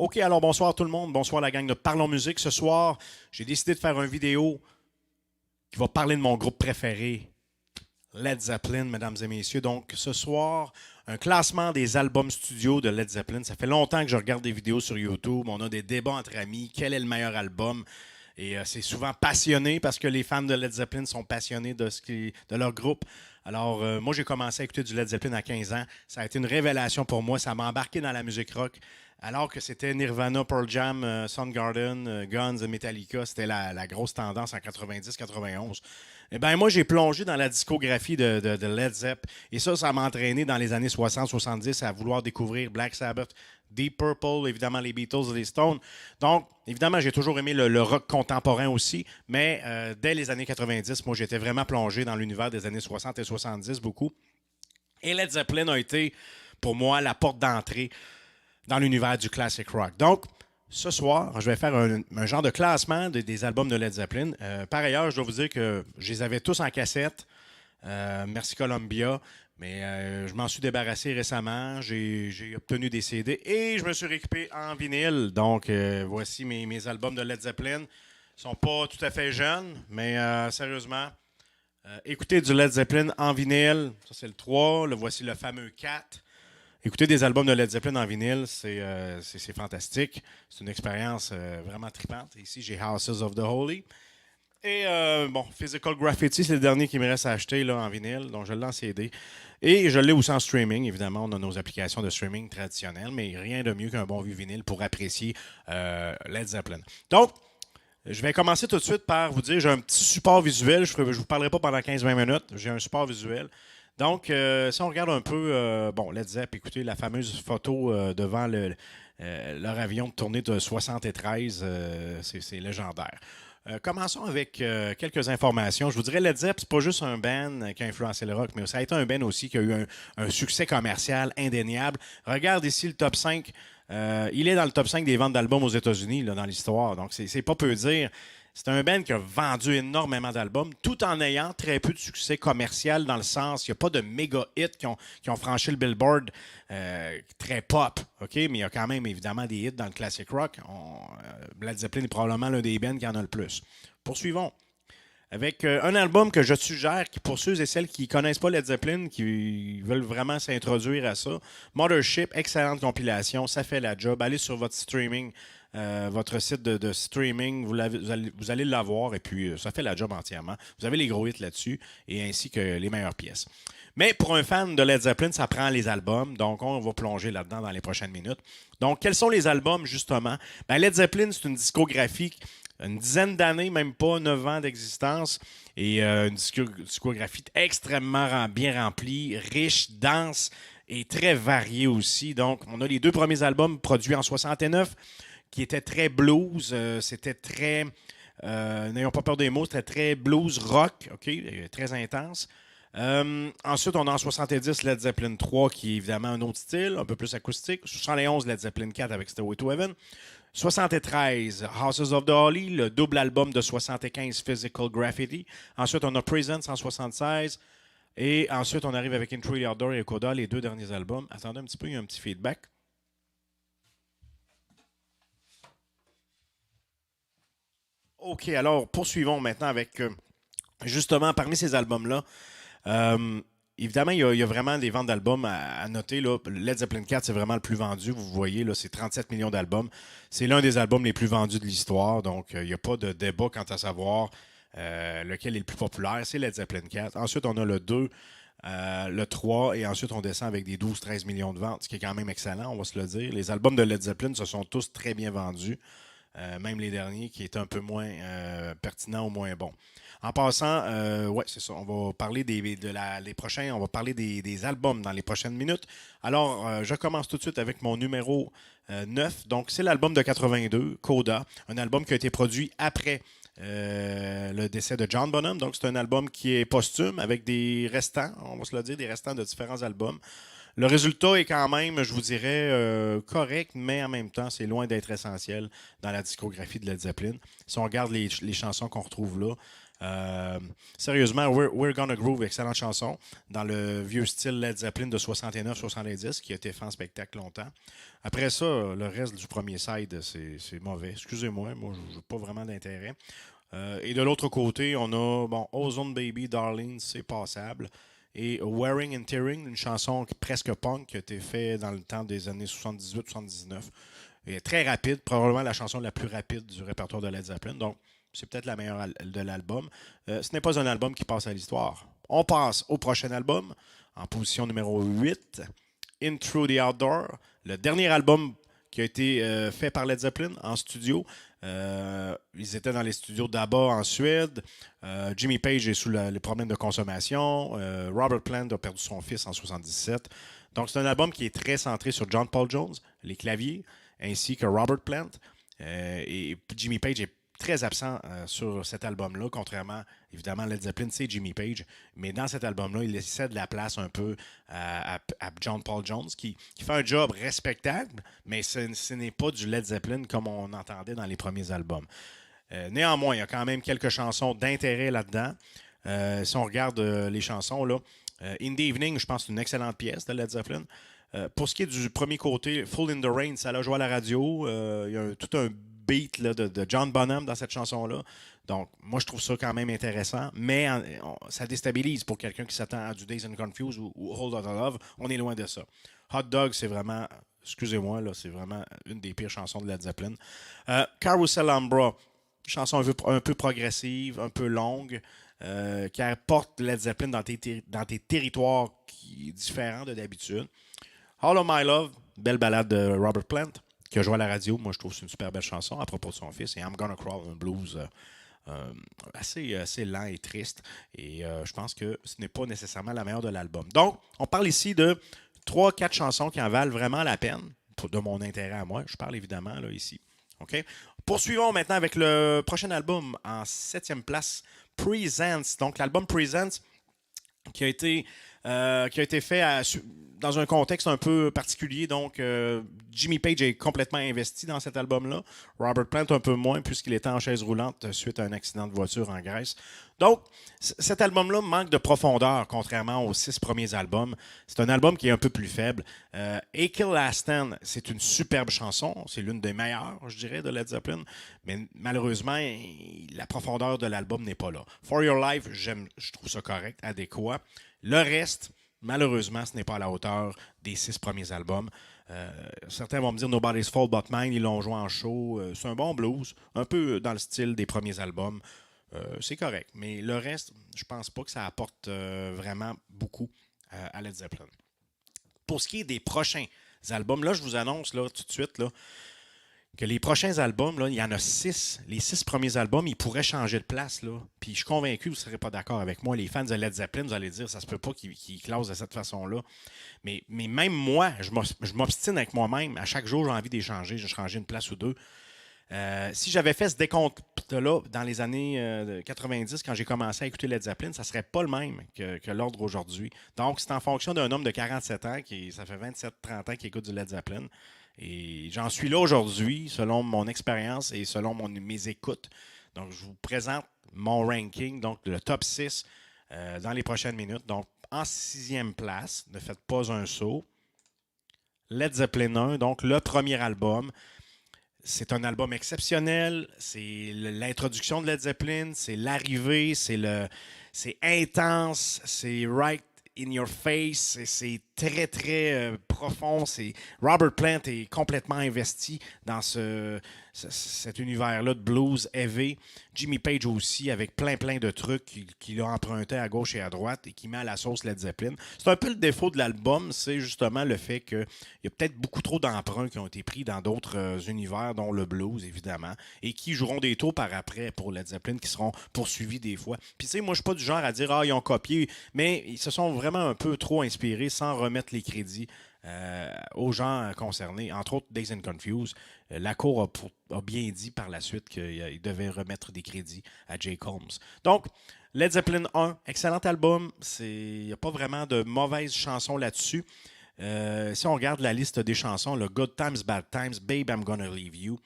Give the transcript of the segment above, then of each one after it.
OK, alors bonsoir tout le monde, bonsoir la gang de Parlons Musique. Ce soir, j'ai décidé de faire une vidéo qui va parler de mon groupe préféré, Led Zeppelin, mesdames et messieurs. Donc ce soir, un classement des albums studio de Led Zeppelin. Ça fait longtemps que je regarde des vidéos sur YouTube. On a des débats entre amis. Quel est le meilleur album? Et c'est souvent passionné parce que les fans de Led Zeppelin sont passionnés de leur groupe. Alors, moi, j'ai commencé à écouter du Led Zeppelin à 15 ans. Ça a été une révélation pour moi. Ça m'a embarqué dans la musique rock. Alors que c'était Nirvana, Pearl Jam, Soundgarden, Guns, Metallica, c'était la grosse tendance en 90-91. Eh bien, moi, j'ai plongé dans la discographie de Led Zepp. Et ça m'a entraîné dans les années 60-70 à vouloir découvrir Black Sabbath, Deep Purple, évidemment les Beatles et les Stones. Donc, évidemment, j'ai toujours aimé le rock contemporain aussi, mais dès les années 90, moi, j'étais vraiment plongé dans l'univers des années 60 et 70 beaucoup. Et Led Zeppelin a été, pour moi, la porte d'entrée dans l'univers du classic rock. Donc, ce soir, je vais faire un genre de classement des albums de Led Zeppelin. Par ailleurs, je dois vous dire que je les avais tous en cassette. Merci Columbia. Mais je m'en suis débarrassé récemment. J'ai obtenu des CD et je me suis récupéré en vinyle. Donc, voici mes albums de Led Zeppelin. Ils ne sont pas tout à fait jeunes, mais sérieusement, écoutez du Led Zeppelin en vinyle. Ça, c'est le 3. Voici le fameux 4. Écouter des albums de Led Zeppelin en vinyle, c'est fantastique. C'est une expérience vraiment trippante. Ici, j'ai Houses of the Holy. Et Physical Graffiti, c'est le dernier qui me reste à acheter là, en vinyle. Donc, je l'ai en CD. Et je l'ai aussi en streaming. Évidemment, on a nos applications de streaming traditionnelles, mais rien de mieux qu'un bon vieux vinyle pour apprécier Led Zeppelin. Donc, je vais commencer tout de suite par vous dire, j'ai un petit support visuel. Je ne vous parlerai pas pendant 15-20 minutes. J'ai un support visuel. Donc, si on regarde un peu, Led Zepp, écoutez, la fameuse photo devant leur avion de tournée de 73, c'est légendaire. Commençons avec quelques informations. Je vous dirais, Led Zepp, c'est pas juste un band qui a influencé le rock, mais ça a été un band aussi qui a eu un succès commercial indéniable. Regarde ici le top 5. Il est dans le top 5 des ventes d'albums aux États-Unis là, dans l'histoire. Donc, c'est pas peu dire. C'est un band qui a vendu énormément d'albums, tout en ayant très peu de succès commercial dans le sens, il n'y a pas de méga hits qui ont franchi le Billboard très pop, ok? Mais il y a quand même évidemment des hits dans le classic rock. Led Zeppelin est probablement l'un des bands qui en a le plus. Poursuivons. Avec un album que je suggère pour ceux et celles qui ne connaissent pas Led Zeppelin, qui veulent vraiment s'introduire à ça. Mothership, excellente compilation, ça fait la job. Allez sur votre streaming, votre site de streaming, vous allez l'avoir et puis ça fait la job entièrement. Vous avez les gros hits là-dessus et ainsi que les meilleures pièces. Mais pour un fan de Led Zeppelin, ça prend les albums, donc on va plonger là-dedans dans les prochaines minutes. Donc, quels sont les albums, justement? Ben, Led Zeppelin, c'est une discographie, une dizaine d'années, même pas 9 ans d'existence, et une discographie extrêmement bien remplie, riche, dense et très variée aussi. Donc, on a les deux premiers albums produits en 69, qui étaient très blues, c'était très, n'ayons pas peur des mots, c'était très blues rock, ok, très intense. Ensuite, on a en 70 Led Zeppelin 3, qui est évidemment un autre style, un peu plus acoustique. 71 Led Zeppelin 4 avec Stairway to Heaven. 73 Houses of the Holy, le double album de 75 Physical Graffiti. Ensuite, on a Presence en 76. Et ensuite, on arrive avec Into the Outdoor et Coda, les deux derniers albums. Attendez un petit peu, il y a un petit feedback. OK, alors poursuivons maintenant avec, justement, parmi ces albums-là, évidemment, il y a vraiment des ventes d'albums à noter. Là. Led Zeppelin 4, c'est vraiment le plus vendu. Vous voyez, là, c'est 37 millions d'albums. C'est l'un des albums les plus vendus de l'histoire. Donc, il n'y a pas de débat quant à savoir lequel est le plus populaire. C'est Led Zeppelin 4. Ensuite, on a le 2, le 3, et ensuite, on descend avec des 12-13 millions de ventes, ce qui est quand même excellent, on va se le dire. Les albums de Led Zeppelin se sont tous très bien vendus. Même les derniers qui étaient un peu moins pertinents ou moins bons. En passant, ouais, c'est ça. On va parler les prochains, on va parler des albums dans les prochaines minutes. Alors, je commence tout de suite avec mon numéro 9. Donc, c'est l'album de 82, Coda, un album qui a été produit après le décès de John Bonham. Donc, c'est un album qui est posthume avec des restants, on va se le dire, des restants de différents albums. Le résultat est quand même, je vous dirais, correct, mais en même temps, c'est loin d'être essentiel dans la discographie de Led Zeppelin. Si on regarde les chansons qu'on retrouve là, Sérieusement, We're Gonna Groove, excellente chanson, dans le vieux style Led Zeppelin de 69-70, qui a été fait en spectacle longtemps. Après ça, le reste du premier side, c'est mauvais. Excusez-moi, moi, je n'ai pas vraiment d'intérêt. Et de l'autre côté, on a Ozone Baby, Darling, c'est passable. Et Wearing and Tearing, une chanson presque punk qui a été faite dans le temps des années 78-79. Et très rapide, probablement la chanson la plus rapide du répertoire de Led Zeppelin. Donc, c'est peut-être la meilleure de l'album. Ce n'est pas un album qui passe à l'histoire. On passe au prochain album, en position numéro 8, In Through the Outdoor, le dernier album qui a été fait par Led Zeppelin en studio. Ils étaient dans les studios d'ABBA en Suède. Jimmy Page est sous les problèmes de consommation. Robert Plant a perdu son fils en 1977. Donc, c'est un album qui est très centré sur John Paul Jones, les claviers, ainsi que Robert Plant. Et Jimmy Page est très absent sur cet album-là, contrairement, évidemment, Led Zeppelin, c'est Jimmy Page. Mais dans cet album-là, il laissait de la place un peu à John Paul Jones, qui fait un job respectable, mais ce n'est pas du Led Zeppelin comme on entendait dans les premiers albums. Néanmoins, il y a quand même quelques chansons d'intérêt là-dedans. Si on regarde les chansons, là, In the Evening, je pense que c'est une excellente pièce de Led Zeppelin. Pour ce qui est du premier côté, Full in the Rain, ça l'a joué à la radio. Il y a tout un beat là, de John Bonham dans cette chanson-là. Donc, moi, je trouve ça quand même intéressant, mais ça déstabilise pour quelqu'un qui s'attend à du Dazed and Confused ou Hold On to Love. On est loin de ça. Hot Dog, c'est vraiment, excusez-moi, là, c'est vraiment une des pires chansons de Led Zeppelin. Carousel Umbra, chanson un peu progressive, un peu longue, qui apporte Led Zeppelin dans tes territoires différents de d'habitude. All of My Love, belle balade de Robert Plant, qui a joué à la radio. Moi, je trouve que c'est une super belle chanson à propos de son fils. Et I'm Gonna Crawl, un blues assez lent et triste. Et je pense que ce n'est pas nécessairement la meilleure de l'album. Donc, on parle ici de 3-4 chansons qui en valent vraiment la peine, de mon intérêt à moi. Je parle évidemment là, ici. OK? Poursuivons maintenant avec le prochain album en 7e place, Presents. Donc, l'album Presents qui a été fait dans un contexte un peu particulier. Donc, Jimmy Page est complètement investi dans cet album-là. Robert Plant un peu moins, puisqu'il était en chaise roulante suite à un accident de voiture en Grèce. Donc, cet album-là manque de profondeur, contrairement aux 6 premiers albums. C'est un album qui est un peu plus faible. Kill Last Stand, c'est une superbe chanson. C'est l'une des meilleures, je dirais, de Led Zeppelin. Mais malheureusement, la profondeur de l'album n'est pas là. For Your Life, je trouve ça correct, adéquat. Le reste, malheureusement, ce n'est pas à la hauteur des 6 premiers albums. Certains vont me dire Nobody's Fault But Mine, ils l'ont joué en show. C'est un bon blues, un peu dans le style des premiers albums. C'est correct. Mais le reste, je pense pas que ça apporte vraiment beaucoup à Led Zeppelin. Pour ce qui est des prochains albums, là, je vous annonce là, tout de suite là, que les prochains albums, là, il y en a 6. Les 6 premiers albums, ils pourraient changer de place. Là. Puis je suis convaincu que vous ne serez pas d'accord avec moi. Les fans de Led Zeppelin, vous allez dire ça se peut pas qu'ils classent de cette façon-là. Mais même moi, je m'obstine avec moi-même. À chaque jour, j'ai envie d'échanger. J'ai changé une place ou deux. Si j'avais fait ce décompte-là dans les années 90, quand j'ai commencé à écouter Led Zeppelin, ça ne serait pas le même que l'ordre aujourd'hui. Donc, c'est en fonction d'un homme de 47 ans, ça fait 27-30 ans qu'il écoute du Led Zeppelin. Et j'en suis là aujourd'hui, selon mon expérience et selon mes écoutes. Donc, je vous présente mon ranking, donc le top 6 dans les prochaines minutes. Donc, en 6e place, ne faites pas un saut. Led Zeppelin 1, donc le premier album. C'est un album exceptionnel. C'est l'introduction de Led Zeppelin, c'est l'arrivée, c'est intense, c'est right in your face, c'est très, très profond. Robert Plant est complètement investi dans cet univers-là de blues heavy. Jimmy Page aussi, avec plein de trucs qu'il a emprunté à gauche et à droite et qui met à la sauce Led Zeppelin. C'est un peu le défaut de l'album, c'est justement le fait qu'il y a peut-être beaucoup trop d'emprunts qui ont été pris dans d'autres univers, dont le blues, évidemment, et qui joueront des tours par après pour Led Zeppelin, qui seront poursuivis des fois. Puis tu sais, moi, je suis pas du genre à dire « Ah, ils ont copié », mais ils se sont vraiment un peu trop inspirés sans remettre les crédits aux gens concernés, entre autres Dazed and Confused. La Cour a bien dit par la suite qu'il devait remettre des crédits à Jake Holmes. Donc, Led Zeppelin 1, excellent album. Il n'y a pas vraiment de mauvaises chansons là-dessus. Si on regarde la liste des chansons, le Good Times, Bad Times, Babe, I'm Gonna Leave You,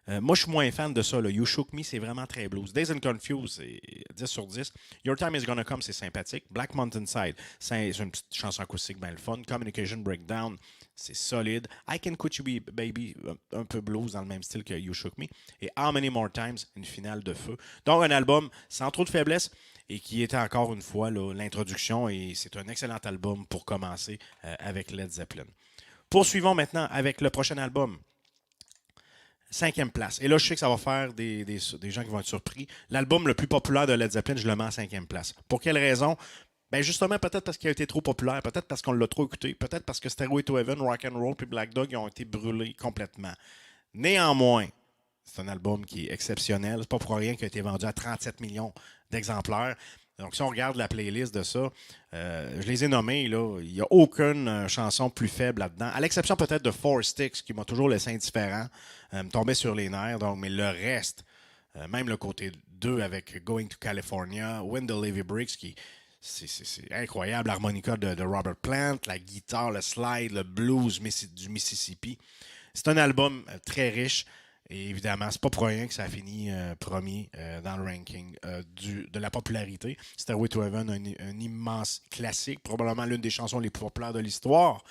Moi, je suis moins fan de ça. Là. You Shook Me, c'est vraiment très blues. Days and Confused, c'est 10 sur 10. Your Time Is Gonna Come, c'est sympathique. Black Mountain Side, c'est une petite chanson acoustique bien le fun. Communication Breakdown, c'est solide. I Can Quit You Baby, un peu blues dans le même style que You Shook Me. Et How Many More Times, une finale de feu. Donc, un album sans trop de faiblesse et qui était encore une fois l'introduction. Et c'est un excellent album pour commencer avec Led Zeppelin. Poursuivons maintenant avec le prochain album. 5e place. Et là, je sais que ça va faire des gens qui vont être surpris. L'album le plus populaire de Led Zeppelin, je le mets en 5e place. Pour quelle raison? Ben justement, peut-être parce qu'il a été trop populaire, peut-être parce qu'on l'a trop écouté, peut-être parce que Stairway to Heaven, Rock and Roll puis Black Dog ils ont été brûlés complètement. Néanmoins, c'est un album qui est exceptionnel. C'est pas pour rien qu'il a été vendu à 37 millions d'exemplaires. Donc, si on regarde la playlist de ça, je les ai nommés, là. Il n'y a aucune chanson plus faible là-dedans, à l'exception peut-être de Four Sticks, qui m'a toujours laissé indifférent, me tombait sur les nerfs. Donc, mais le reste, même le côté 2 avec Going to California, When the Levee Breaks, qui c'est incroyable, l'harmonica de Robert Plant, la guitare, le slide, le blues du Mississippi. C'est un album très riche. Et évidemment, c'est pas pour rien que ça a fini premier dans le ranking de la popularité. Stairway to Heaven, un immense classique, probablement l'une des chansons les plus populaires de l'histoire.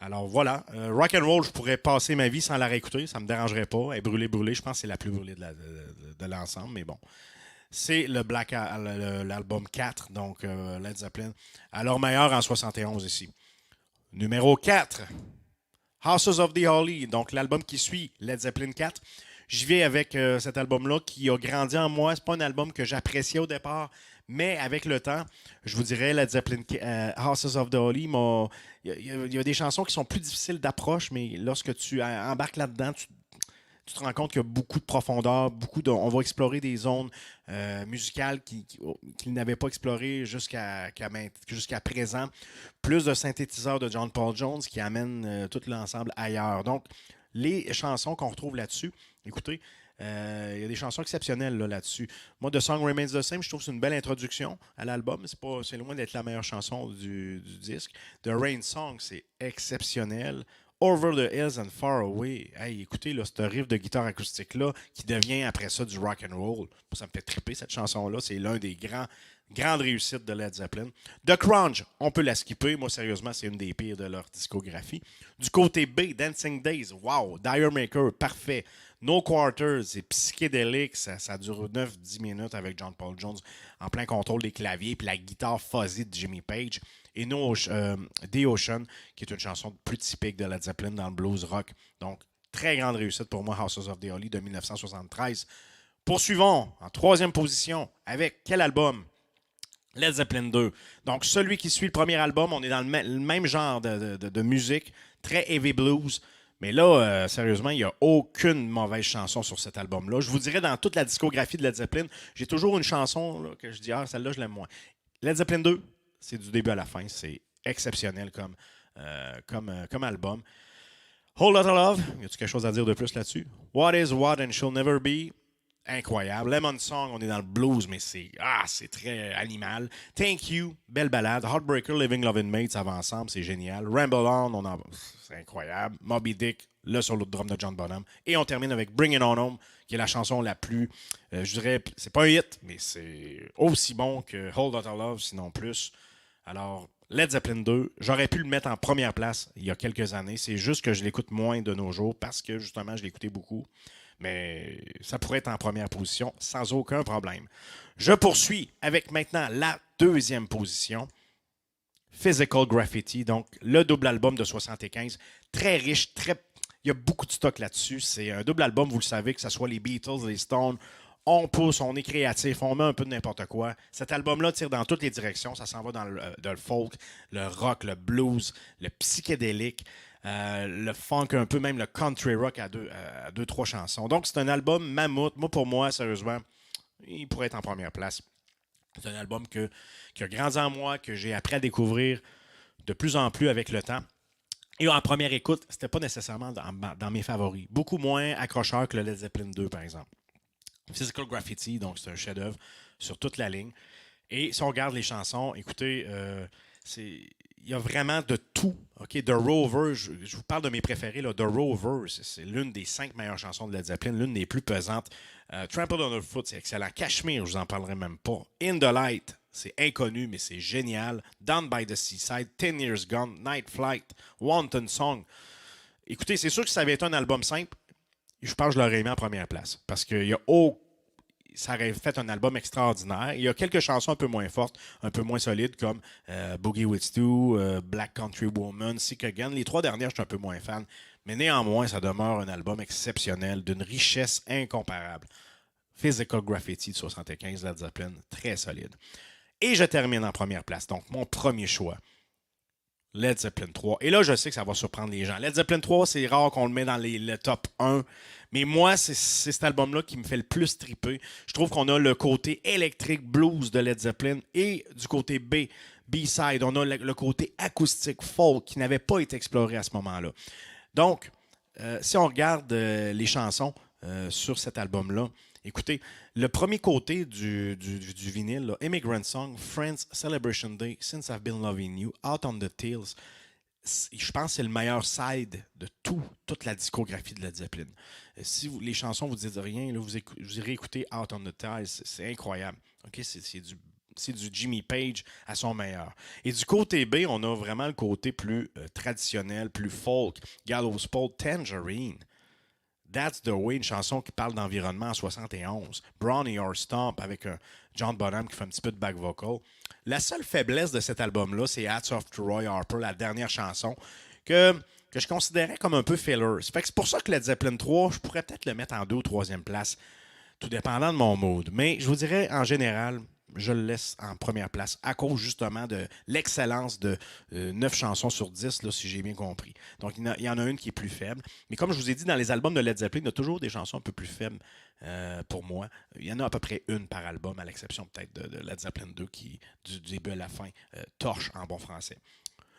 Alors voilà, Rock and Roll, je pourrais passer ma vie sans la réécouter, ça me dérangerait pas. Elle est brûlée, je pense que c'est la plus brûlée de l'ensemble, mais bon. C'est l'album 4, donc Led Zeppelin, à leur meilleur en 71 ici. Numéro 4. Houses of the Holy, donc l'album qui suit Led Zeppelin 4. J'y vais avec cet album-là qui a grandi en moi. C'est pas un album que j'appréciais au départ, mais avec le temps, je vous dirais, Led Zeppelin Houses of the Holy, il y a des chansons qui sont plus difficiles d'approche, mais lorsque tu embarques là-dedans, tu te rends compte qu'il y a beaucoup de profondeur, on va explorer des zones musicales qu'ils n'avaient pas explorées jusqu'à présent. Plus de synthétiseurs de John Paul Jones qui amènent tout l'ensemble ailleurs. Donc, les chansons qu'on retrouve là-dessus, écoutez, il y a des chansons exceptionnelles là-dessus. Moi, The Song Remains the Same, je trouve que c'est une belle introduction à l'album. C'est loin d'être la meilleure chanson du disque. The Rain Song, c'est exceptionnel. Over the Hills and Far Away. Hey, écoutez, là, ce riff de guitare acoustique-là qui devient après ça du rock and roll. Ça me fait triper cette chanson-là. C'est l'un des grandes réussites de Led Zeppelin. The Crunch, on peut la skipper. Moi, sérieusement, c'est une des pires de leur discographie. Du côté B, Dancing Days, wow. Dire Maker, parfait. No Quarters, c'est psychédélique. Ça dure 9-10 minutes avec John Paul Jones en plein contrôle des claviers puis la guitare fuzzy de Jimmy Page. Et The Ocean, qui est une chanson plus typique de Led Zeppelin dans le blues rock. Donc, très grande réussite pour moi, Houses of the Holy de 1973. Poursuivons en 3e position avec quel album? Led Zeppelin 2. Donc, celui qui suit le premier album, on est dans le même genre de musique, très heavy blues. Mais là, sérieusement, il n'y a aucune mauvaise chanson sur cet album-là. Je vous dirais, dans toute la discographie de Led Zeppelin, j'ai toujours une chanson là, que je dis, celle-là, je l'aime moins. Led Zeppelin 2, c'est du début à la fin. C'est exceptionnel comme album. Whole Lotta Love, y a-t-il quelque chose à dire de plus là-dessus? What Is What and She'll Never Be, incroyable. Lemon Song, on est dans le blues, mais c'est très animal. Thank You, belle balade. Heartbreaker, Living Loving Mates, ça va ensemble, c'est génial. Ramble On, c'est incroyable. Moby Dick, le solo de drum de John Bonham. Et on termine avec Bring It On Home, qui est la chanson la plus, je dirais, c'est pas un hit, mais c'est aussi bon que Whole Lotta Love, sinon plus. Alors, Led Zeppelin 2, j'aurais pu le mettre en première place il y a quelques années. C'est juste que je l'écoute moins de nos jours parce que, justement, je l'écoutais beaucoup. Mais ça pourrait être en première position sans aucun problème. Je poursuis avec maintenant la 2e position. Physical Graffiti, donc le double album de 75. Très riche, il y a beaucoup de stock là-dessus. C'est un double album, vous le savez, que ce soit les Beatles, les Stones. On pousse, on est créatif, on met un peu de n'importe quoi. Cet album-là tire dans toutes les directions. Ça s'en va dans le folk, le rock, le blues, le psychédélique, le funk un peu, même le country rock à deux, trois chansons. Donc, c'est un album mammouth. Pour moi, sérieusement, il pourrait être en première place. C'est un album qui a grandi en moi, que j'ai appris à découvrir de plus en plus avec le temps. Et en première écoute, c'était pas nécessairement dans mes favoris. Beaucoup moins accrocheur que le Led Zeppelin 2, par exemple. Physical Graffiti, donc c'est un chef-d'œuvre sur toute la ligne. Et si on regarde les chansons, écoutez, Il y a vraiment de tout. OK, The Rover, je vous parle de mes préférés. Là. The Rover, c'est l'une des 5 meilleures chansons de Led Zeppelin, l'une des plus pesantes. Trampled Underfoot, c'est excellent. Kashmir, je vous en parlerai même pas. In the Light, c'est inconnu, mais c'est génial. Down by the Seaside, 10 Years Gone, Night Flight, Wanton Song. Écoutez, c'est sûr que ça avait été un album simple. Je pense que je l'aurais mis en première place. Parce qu'il y a ça aurait fait un album extraordinaire. Il y a quelques chansons un peu moins fortes, un peu moins solides, comme Boogie with Stu, Black Country Woman, Sick Again. Les 3 dernières, je suis un peu moins fan. Mais néanmoins, ça demeure un album exceptionnel, d'une richesse incomparable. Physical Graffiti de 75, Led Zeppelin, très solide. Et je termine en première place. Donc, mon premier choix. Led Zeppelin 3. Et là, je sais que ça va surprendre les gens. Led Zeppelin 3, c'est rare qu'on le met dans le top 1. Mais moi, c'est cet album-là qui me fait le plus triper. Je trouve qu'on a le côté électrique blues de Led Zeppelin et du côté B-side, on a le côté acoustique folk qui n'avait pas été exploré à ce moment-là. Donc, si on regarde les chansons sur cet album-là, écoutez, le premier côté du vinyle, là, Immigrant Song, Friends, Celebration Day, Since I've Been Loving You, Out on the Tills, je pense que c'est le meilleur side de toute la discographie de Led Zeppelin. Si les chansons vous disent rien, là, vous irez écouter Out on the Tills, c'est incroyable. Okay? C'est du Jimmy Page à son meilleur. Et du côté B, on a vraiment le côté plus traditionnel, plus folk. Gallows Pole, Tangerine. That's the Way, une chanson qui parle d'environnement en 71. Brownie or Stomp avec un John Bonham qui fait un petit peu de back vocal. La seule faiblesse de cet album-là, c'est Hats Off to Roy Harper, la dernière chanson, que je considérais comme un peu filler. C'est pour ça que Led Zeppelin 3, je pourrais peut-être le mettre en 2 ou 3e place, tout dépendant de mon mood. Mais je vous dirais, en général, je le laisse en première place à cause justement de l'excellence de 9 chansons sur 10, là, si j'ai bien compris. Donc, il y en a une qui est plus faible. Mais comme je vous ai dit, dans les albums de Led Zeppelin, il y a toujours des chansons un peu plus faibles pour moi. Il y en a à peu près une par album, à l'exception peut-être de Led Zeppelin 2 qui, du début à la fin, torche en bon français.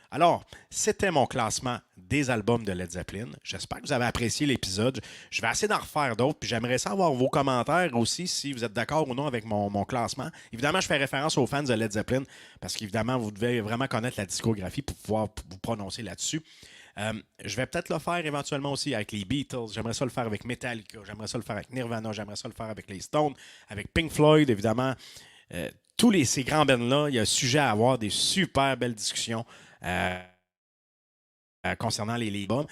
Alors, c'était mon classement des albums de Led Zeppelin. J'espère que vous avez apprécié l'épisode. Je vais essayer d'en refaire d'autres, puis j'aimerais savoir vos commentaires aussi, si vous êtes d'accord ou non avec mon classement. Évidemment, je fais référence aux fans de Led Zeppelin, parce qu'évidemment, vous devez vraiment connaître la discographie pour pouvoir vous prononcer là-dessus. Je vais peut-être le faire éventuellement aussi avec les Beatles. J'aimerais ça le faire avec Metallica. J'aimerais ça le faire avec Nirvana. J'aimerais ça le faire avec les Stones, avec Pink Floyd, évidemment. Tous ces grands bands-là, il y a sujet à avoir des super belles discussions concernant les albums.